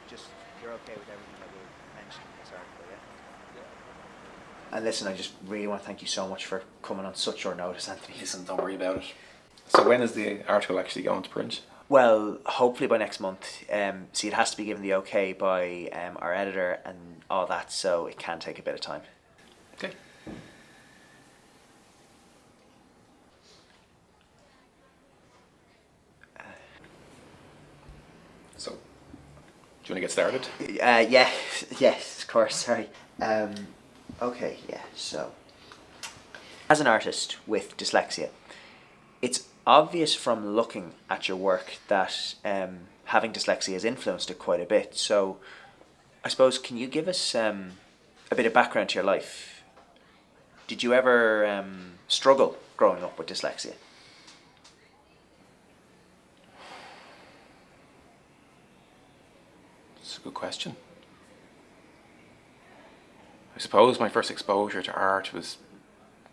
just you're okay with everything that we mentioned in this article, yeah? And listen, I just really want to thank you so much for coming on such short notice, Anthony. Listen, don't worry about it. So when is the article actually going to print? Well, hopefully by next month. See, it has to be given the okay by our editor and all that, so it can take a bit of time. Okay. So, do you want to get started? Yeah, yes, of course, sorry. Okay, yeah, so. As an artist with dyslexia, it's obvious from looking at your work that having dyslexia has influenced it quite a bit. So, I suppose, can you give us a bit of background to your life? Did you ever struggle growing up with dyslexia? That's a good question. I suppose my first exposure to art was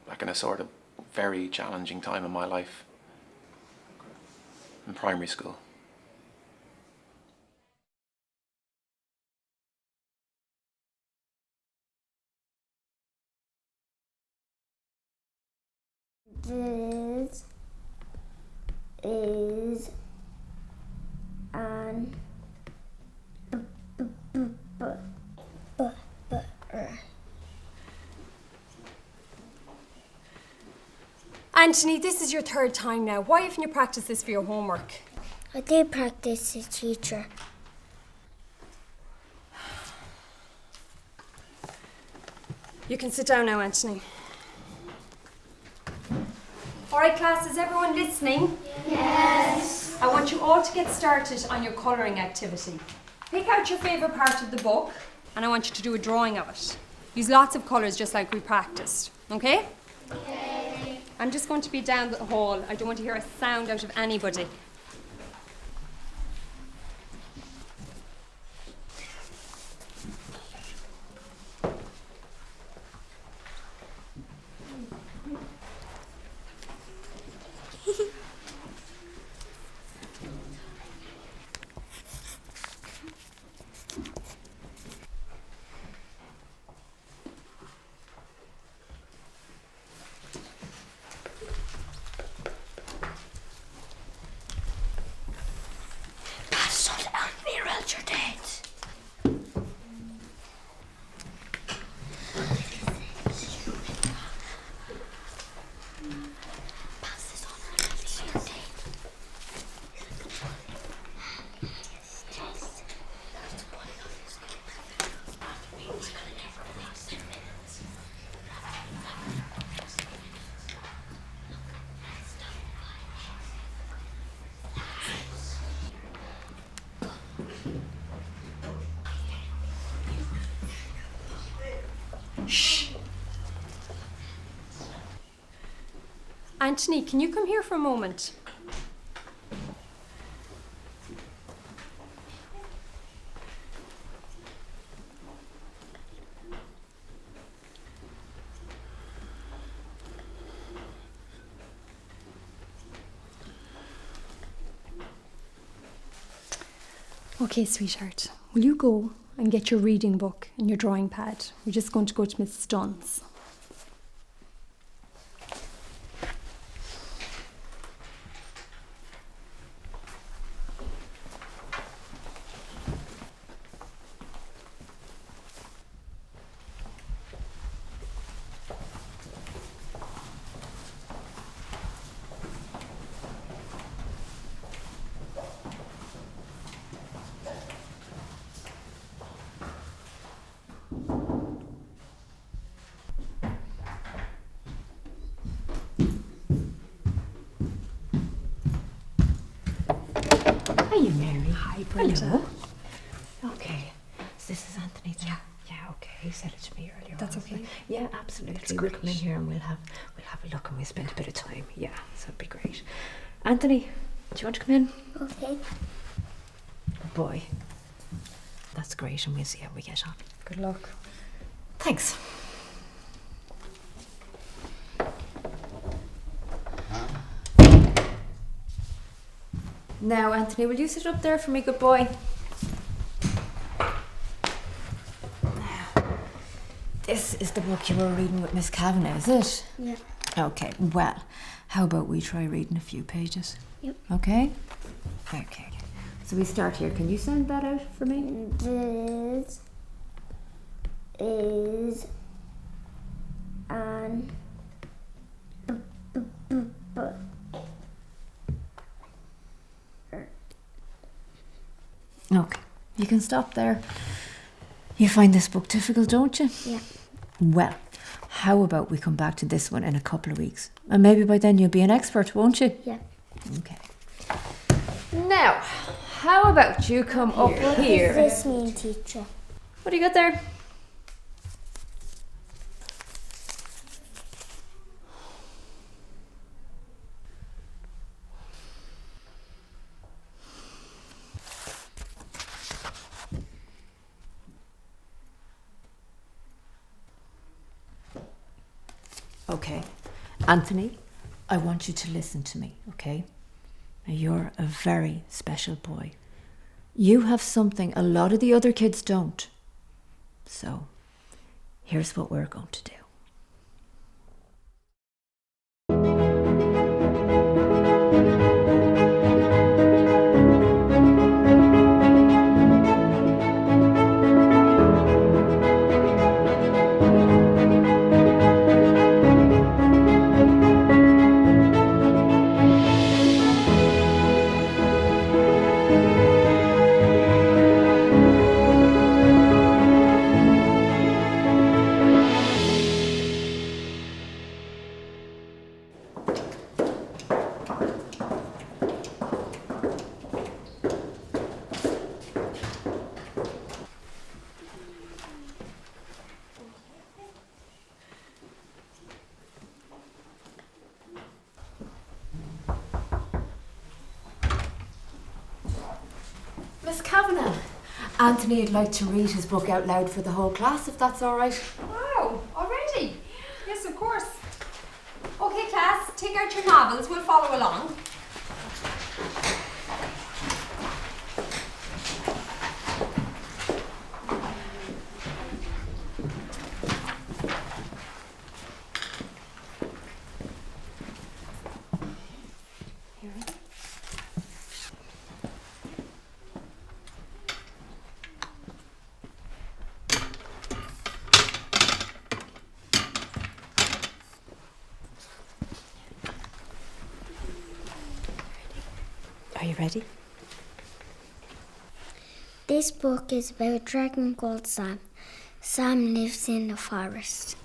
back in a sort of very challenging time in my life, in primary school. This is an Anthony, this is your third time now. Why haven't you practiced this for your homework? I did practice the teacher. You can sit down now, Anthony. All right, class, is everyone listening? Yes. I want you all to get started on your colouring activity. Pick out your favourite part of the book and I want you to do a drawing of it. Use lots of colours just like we practiced, okay? Okay. I'm just going to be down the hall. I don't want to hear a sound out of anybody. Shh. Anthony, can you come here for a moment? Okay, sweetheart, will you go and get your reading book and your drawing pad? We're just going to go to Miss Dunn's. Hiya, Mary. Hi, Brenda. Hello. Okay, so this is Anthony then? Yeah, okay. He said it to me earlier. That's honestly. okay. Yeah, absolutely. That's We'll great. come in here and we'll have a look and we'll spend a bit of time. Yeah, so it'd be great. Anthony, do you want to come in? Okay. Good boy. That's great, and we'll see how we get on. Good luck. Thanks. Now, Anthony, will you sit up there for me, good boy? this is the book you were reading with Miss Kavanagh, is it? Yeah. Okay, well, how about we try reading a few pages? Yep. Okay? Okay. So we start here. Can you send that out for me? This is an Okay, you can stop there. You find this book difficult, don't you? Yeah. Well, how about we come back to this one in a couple of weeks? And maybe by then you'll be an expert, won't you? Yeah. Okay. Now, how about you come up What here? does this mean, teacher? What do you got there? Okay, Anthony, I want you to listen to me, okay? Now, you're a very special boy. You have something a lot of the other kids don't. So, here's what we're going to do. Miss Kavanagh, Anthony would like to read his book out loud for the whole class, if that's all right. Wow, already? Yes, of course. Okay, class, take out your novels. We'll follow along. Are you ready? This book is about a dragon called Sam. Sam lives in the forest.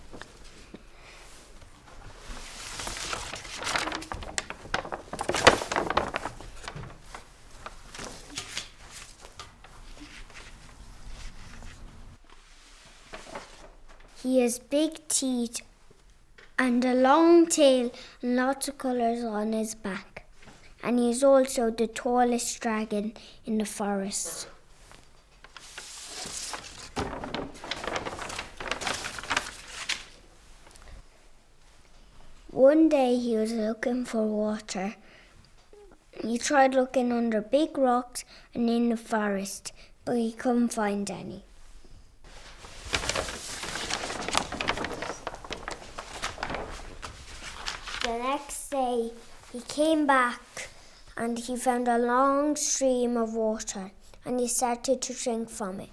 He has big teeth and a long tail and lots of colours on his back. And he is also the tallest dragon in the forest. One day he was looking for water. He tried looking under big rocks and in the forest, but he couldn't find any. The next day he came back and he found a long stream of water and he started to drink from it.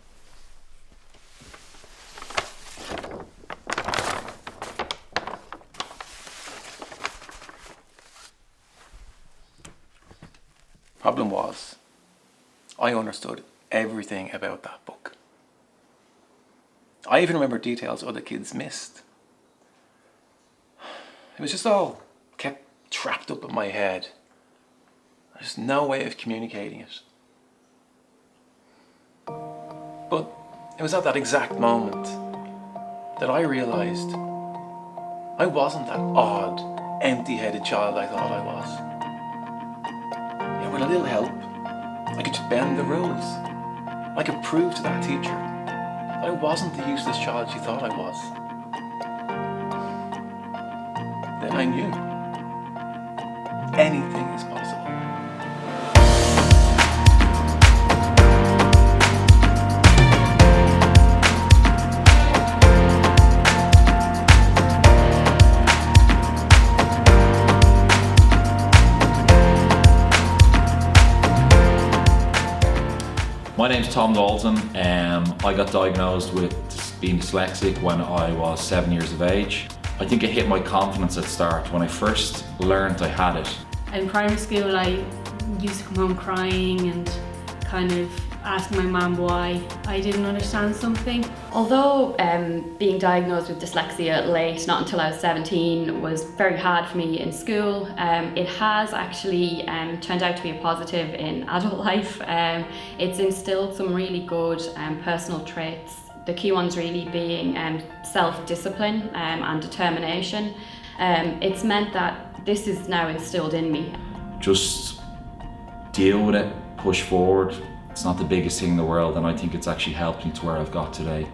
Problem was, I understood everything about that book. I even remember details other kids missed. It was just all kept trapped up in my head. There's no way of communicating it. But it was at that exact moment that I realised I wasn't that odd, empty-headed child I thought I was. Yeah, with a little help, I could just bend the rules. I could prove to that teacher that I wasn't the useless child she thought I was. Then I knew anything is possible. My name's Tom Dalton. I got diagnosed with being dyslexic when I was 7 years of age. I think it hit my confidence at the start when I first learned I had it. In primary school, I used to come home crying and kind of asking my mum why I didn't understand something. Although being diagnosed with dyslexia late, not until I was 17, was very hard for me in school, it has actually turned out to be a positive in adult life. It's instilled some really good personal traits. The key ones really being self-discipline and determination. It's meant that this is now instilled in me. Just deal with it, push forward. It's not the biggest thing in the world, and I think it's actually helped me to where I've got today.